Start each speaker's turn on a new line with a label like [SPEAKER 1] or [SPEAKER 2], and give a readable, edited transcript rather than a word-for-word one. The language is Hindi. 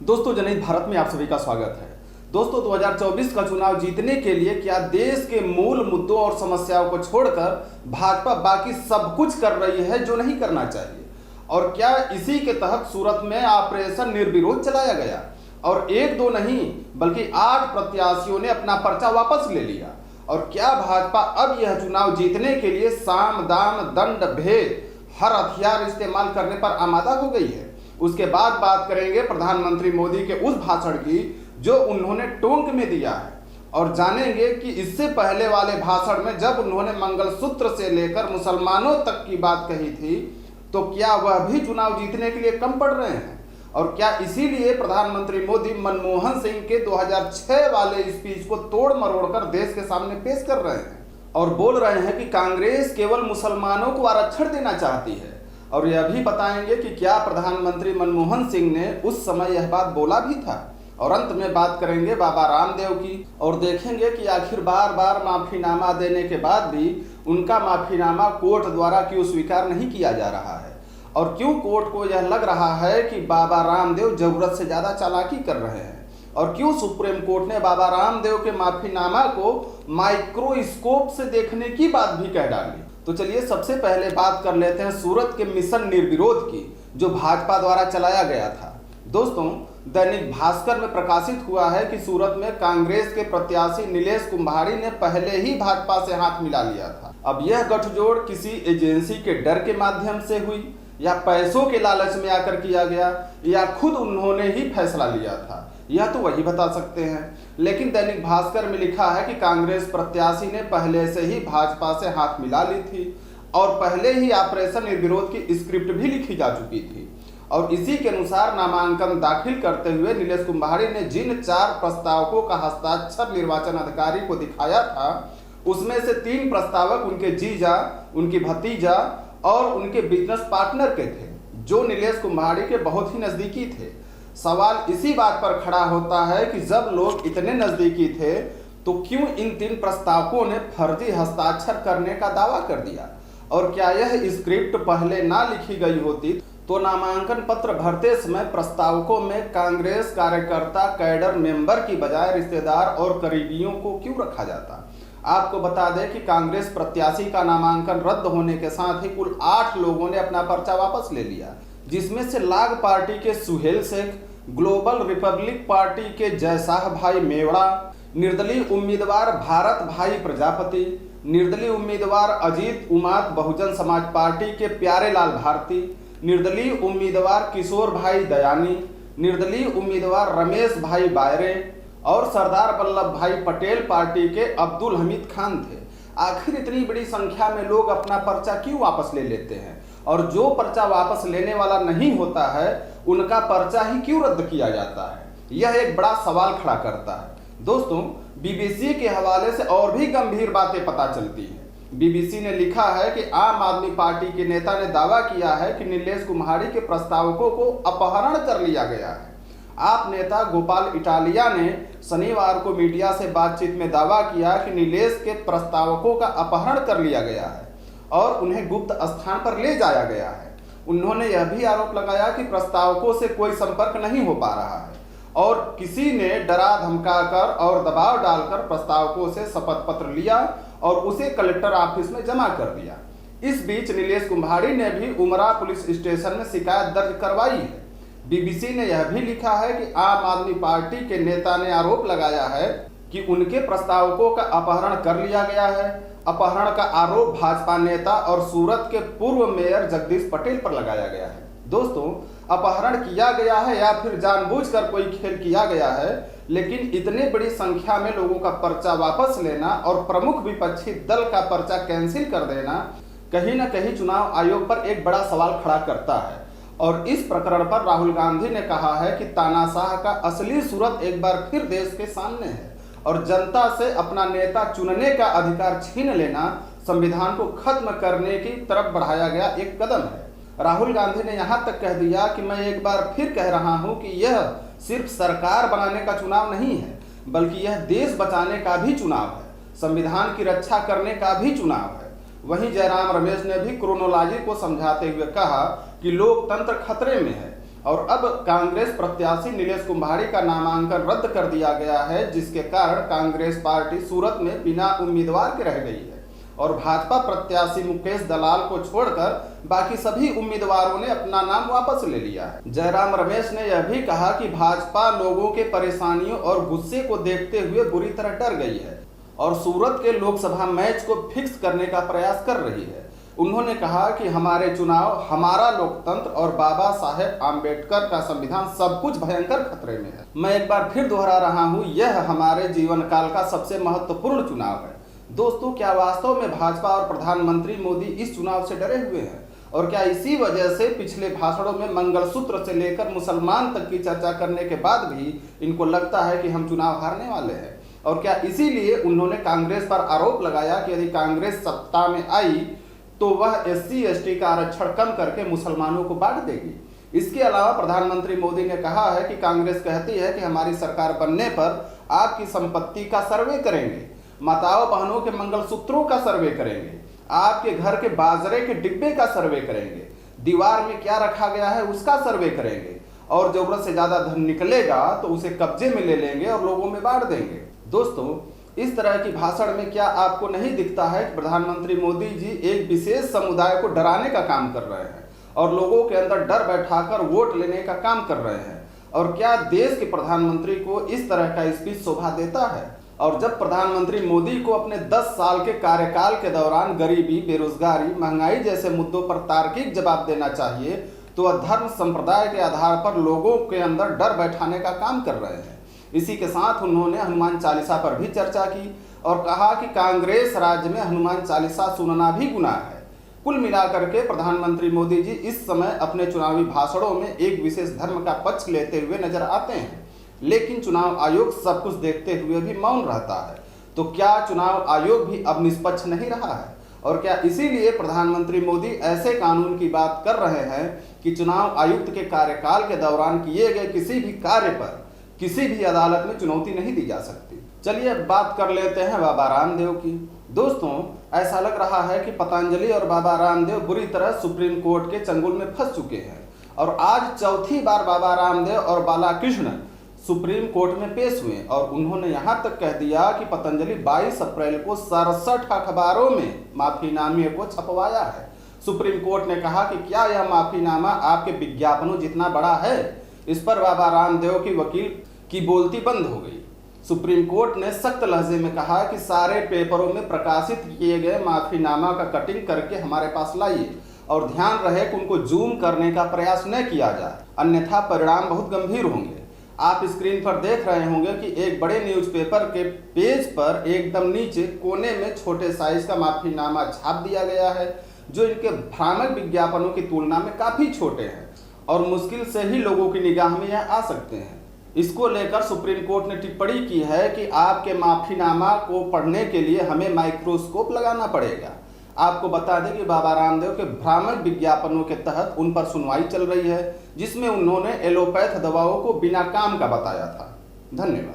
[SPEAKER 1] दोस्तों, जनहित भारत में आप सभी का स्वागत है। दोस्तों, 2024 का चुनाव जीतने के लिए क्या देश के मूल मुद्दों और समस्याओं को छोड़कर भाजपा बाकी सब कुछ कर रही है जो नहीं करना चाहिए? और क्या इसी के तहत सूरत में ऑपरेशन निर्विरोध चलाया गया और एक दो नहीं बल्कि 8 प्रत्याशियों ने अपना पर्चा वापस ले लिया? और क्या भाजपा अब यह चुनाव जीतने के लिए साम दाम दंड भेद हर हथियार इस्तेमाल करने पर आमादा हो गई है? उसके बाद बात करेंगे प्रधानमंत्री मोदी के उस भाषण की जो उन्होंने टोंक में दिया है, और जानेंगे कि इससे पहले वाले भाषण में जब उन्होंने मंगलसूत्र से लेकर मुसलमानों तक की बात कही थी तो क्या वह भी चुनाव जीतने के लिए कम पड़ रहे हैं? और क्या इसीलिए प्रधानमंत्री मोदी मनमोहन सिंह के 2006 वाले स्पीच को तोड़ मरोड़ कर देश के सामने पेश कर रहे हैं और बोल रहे हैं कि कांग्रेस केवल मुसलमानों को आरक्षण देना चाहती है? और यह भी बताएंगे कि क्या प्रधानमंत्री मनमोहन सिंह ने उस समय यह बात बोला भी था? और अंत में बात करेंगे बाबा रामदेव की और देखेंगे कि आखिर बार बार माफीनामा देने के बाद भी उनका माफीनामा कोर्ट द्वारा क्यों स्वीकार नहीं किया जा रहा है, और क्यों कोर्ट को यह लग रहा है कि बाबा रामदेव जरूरत से ज्यादा चालाकी कर रहे हैं, और क्यों सुप्रीम कोर्ट ने बाबा रामदेव के माफीनामा को माइक्रोस्कोप से देखने की बात भी कह डाली। तो चलिए सबसे पहले बात कर लेते हैं सूरत के मिशन निर्विरोध की जो भाजपा द्वारा चलाया गया था। दोस्तों, दैनिक भास्कर में प्रकाशित हुआ है कि सूरत में कांग्रेस के प्रत्याशी नीलेश कुम्हाड़ी ने पहले ही भाजपा से हाथ मिला लिया था। अब यह गठजोड़ किसी एजेंसी के डर के माध्यम से हुई या पैसों के लालच में आकर किया गया या खुद उन्होंने ही फैसला लिया था, यह तो वही बता सकते हैं। लेकिन दैनिक भास्कर में लिखा है कि कांग्रेस प्रत्याशी ने पहले से ही भाजपा से हाथ मिला ली थी और पहले ही ऑपरेशन निर्विरोध की स्क्रिप्ट भी लिखी जा चुकी थी। और इसी के अनुसार नामांकन दाखिल करते हुए नीलेश कुम्हाड़ी ने जिन 4 प्रस्तावकों का हस्ताक्षर निर्वाचन अधिकारी को दिखाया था उसमें से 3 प्रस्तावक उनके जीजा, उनकी भतीजा और उनके बिजनेस पार्टनर के थे जो नीलेश कुम्हाड़ी के बहुत ही नजदीकी थे। सवाल इसी बात पर खड़ा होता है कि जब लोग इतने नजदीकी थे तो क्यों इन 3 प्रस्तावकों ने फर्जी हस्ताक्षर करने का दावा कर दिया? और क्या यह स्क्रिप्ट पहले ना लिखी गई होती तो नामांकन पत्र भरते समय प्रस्तावकों में कांग्रेस कार्यकर्ता, कैडर मेंबर की बजाय रिश्तेदार और करीबियों को क्यों रखा जाता? आपको बता दें कि कांग्रेस प्रत्याशी का नामांकन रद्द होने के साथ ही कुल 8 लोगों ने अपना पर्चा वापस ले लिया, जिसमें से लाग पार्टी के Suhail Sheikh, global republic party के जयशाह भाई मेवड़ा, निर्दलीय उम्मीदवार भारत भाई प्रजापति, निर्दलीय उम्मीदवार अजीत उमात बहुजन समाज पार्टी के प्यारे लाल भारती, निर्दलीय उम्मीदवार किशोर भाई दयानी, निर्दलीय उम्मीदवार रमेश भाई बायरे और सरदार वल्लभ भाई पटेल पार्टी के अब्दुल हमीद खान थे। आखिर इतनी बड़ी संख्या में लोग अपना पर्चा क्यों वापस ले लेते हैं? और जो पर्चा वापस लेने वाला नहीं होता है उनका पर्चा ही क्यों रद्द किया जाता है? यह एक बड़ा सवाल खड़ा करता है। दोस्तों, बीबीसी के हवाले से और भी गंभीर बातें पता चलती हैं। बीबीसी ने लिखा है कि आम आदमी पार्टी के नेता ने दावा किया है कि नीलेश कुम्हाड़ी के प्रस्तावकों को अपहरण कर लिया गया है। आप नेता गोपाल इटालिया ने शनिवार को मीडिया से बातचीत में दावा किया कि नीलेश के प्रस्तावकों का अपहरण कर लिया गया है और उन्हें गुप्त स्थान पर ले जाया गया है। उन्होंने यह भी आरोप लगाया कि प्रस्तावकों से कोई संपर्क नहीं हो पा रहा है और किसी ने डरा धमकाकर और दबाव डालकर प्रस्तावकों से शपथ पत्र लिया और उसे कलेक्टर ऑफिस में जमा कर दिया। इस बीच नीलेश कुम्हाड़ी ने भी उमरा पुलिस स्टेशन में शिकायत दर्ज करवाई है। बीबीसी ने यह भी लिखा है कि आम आदमी पार्टी के नेता ने आरोप लगाया है कि उनके प्रस्तावकों का अपहरण कर लिया गया है। अपहरण का आरोप भाजपा नेता और सूरत के पूर्व मेयर जगदीश पटेल पर लगाया गया है। दोस्तों, अपहरण किया गया है या फिर जानबूझकर कोई खेल किया गया है, लेकिन इतने बड़ी संख्या में लोगों का पर्चा वापस लेना और प्रमुख विपक्षी दल का पर्चा कैंसिल कर देना कहीं न कहीं चुनाव आयोग पर एक बड़ा सवाल खड़ा करता है। और इस प्रकरण पर राहुल गांधी ने कहा है कि तानाशाह का असली सूरत एक बार फिर देश के सामने है और जनता से अपना नेता चुनने का अधिकार छीन लेना संविधान को खत्म करने की तरफ बढ़ाया गया एक कदम है। राहुल गांधी ने यहां तक कह दिया कि मैं एक बार फिर कह रहा हूं कि यह सिर्फ सरकार बनाने का चुनाव नहीं है बल्कि यह देश बचाने का भी चुनाव है, संविधान की रक्षा करने का भी चुनाव है। वहीं जयराम रमेश ने भी क्रोनोलॉजी को समझाते हुए कहा कि लोकतंत्र खतरे में है और अब कांग्रेस प्रत्याशी नीलेश कुंभारी का नामांकन रद्द कर दिया गया है, जिसके कारण कांग्रेस पार्टी सूरत में बिना उम्मीदवार के रह गई है और भाजपा प्रत्याशी मुकेश दलाल को छोड़कर बाकी सभी उम्मीदवारों ने अपना नाम वापस ले लिया है। जयराम रमेश ने यह भी कहा कि भाजपा लोगों के परेशानियों और गुस्से को देखते हुए बुरी तरह डर गई है और सूरत के लोकसभा मैच को फिक्स करने का प्रयास कर रही है। उन्होंने कहा कि हमारे चुनाव, हमारा लोकतंत्र और बाबा साहेब आम्बेडकर का संविधान सब कुछ भयंकर खतरे में है। मैं एक बार फिर दोहरा रहा हूं, यह हमारे जीवन काल का सबसे महत्वपूर्ण चुनाव है। दोस्तों, क्या वास्तव में भाजपा और प्रधानमंत्री मोदी इस चुनाव से डरे हुए हैं? और क्या इसी वजह से पिछले भाषणों में मंगलसूत्र से लेकर मुसलमान तक की चर्चा करने के बाद भी इनको लगता है कि हम चुनाव हारने वाले हैं? और क्या इसीलिए उन्होंने कांग्रेस पर आरोप लगाया कि यदि कांग्रेस सत्ता में आई तो वह SC/ST का आरक्षण कम करके मुसलमानों को बांट देगी? इसके अलावा प्रधानमंत्री मोदी ने कहा है कि कांग्रेस कहती है कि हमारी सरकार बनने पर आपकी संपत्ति का सर्वे करेंगे, माताओं बहनों के मंगलसूत्रों का सर्वे करेंगे, आपके घर के बाजरे के डिब्बे का सर्वे करेंगे, दीवार में क्या रखा गया है उसका सर्वे करेंगे और जरूरत से ज्यादा धन निकलेगा तो उसे कब्जे में ले लेंगे और लोगों में बांट देंगे। दोस्तों, इस तरह की भाषण में क्या आपको नहीं दिखता है कि प्रधानमंत्री मोदी जी एक विशेष समुदाय को डराने का काम कर रहे हैं और लोगों के अंदर डर बैठाकर वोट लेने का काम कर रहे हैं? और क्या देश के प्रधानमंत्री को इस तरह का स्पीच शोभा देता है? और जब प्रधानमंत्री मोदी को अपने 10 साल के कार्यकाल के दौरान गरीबी, बेरोजगारी, महंगाई जैसे मुद्दों पर तार्किक जवाब देना चाहिए, तो वह धर्म संप्रदाय के आधार पर लोगों के अंदर डर बैठाने का काम कर रहे हैं। इसी के साथ उन्होंने हनुमान चालीसा पर भी चर्चा की और कहा कि कांग्रेस राज्य में हनुमान चालीसा सुनना भी गुनाह है। कुल मिलाकर के प्रधानमंत्री मोदी जी इस समय अपने चुनावी भाषणों में एक विशेष धर्म का पक्ष लेते हुए नजर आते हैं, लेकिन चुनाव आयोग सब कुछ देखते हुए भी मौन रहता है। तो क्या चुनाव आयोग भी अब निष्पक्ष नहीं रहा है? और क्या इसीलिए प्रधानमंत्री मोदी ऐसे कानून की बात कर रहे हैं कि चुनाव आयुक्त के कार्यकाल के दौरान किए गए किसी भी कार्य पर किसी भी अदालत में चुनौती नहीं दी जा सकती? चलिए अब बात कर लेते हैं बाबा रामदेव की। दोस्तों, ऐसा लग रहा है कि पतंजलि और बाबा रामदेव बुरी तरह सुप्रीम कोर्ट के चंगुल में फंस चुके हैं और आज चौथी बार बाबा रामदेव और बालाकृष्ण सुप्रीम कोर्ट में पेश हुए और उन्होंने यहां तक कह दिया कि पतंजलि 22 अप्रैल को 67 अखबारों में माफीनामे को छपवाया है। सुप्रीम कोर्ट ने कहा कि क्या यह माफीनामा आपके विज्ञापनों जितना बड़ा है? इस पर बाबा रामदेव की वकील की बोलती बंद हो गई। सुप्रीम कोर्ट ने सख्त लहजे में कहा कि सारे पेपरों में प्रकाशित किए गए माफीनामा का कटिंग करके हमारे पास लाइए और ध्यान रहे कि उनको जूम करने का प्रयास न किया जाए, अन्यथा परिणाम बहुत गंभीर होंगे। आप स्क्रीन पर देख रहे होंगे कि एक बड़े न्यूज़पेपर के पेज पर एकदम नीचे कोने में छोटे साइज का माफीनामा छाप दिया गया है, जो इनके भ्रामक विज्ञापनों की तुलना में काफी छोटे हैं और मुश्किल से ही लोगों की निगाह में यह आ सकते हैं। इसको लेकर सुप्रीम कोर्ट ने टिप्पणी की है कि आपके माफीनामा को पढ़ने के लिए हमें माइक्रोस्कोप लगाना पड़ेगा। आपको बता दें कि बाबा रामदेव के भ्रामक विज्ञापनों के तहत उन पर सुनवाई चल रही है, जिसमें उन्होंने एलोपैथ दवाओं को बिना काम का बताया था। धन्यवाद।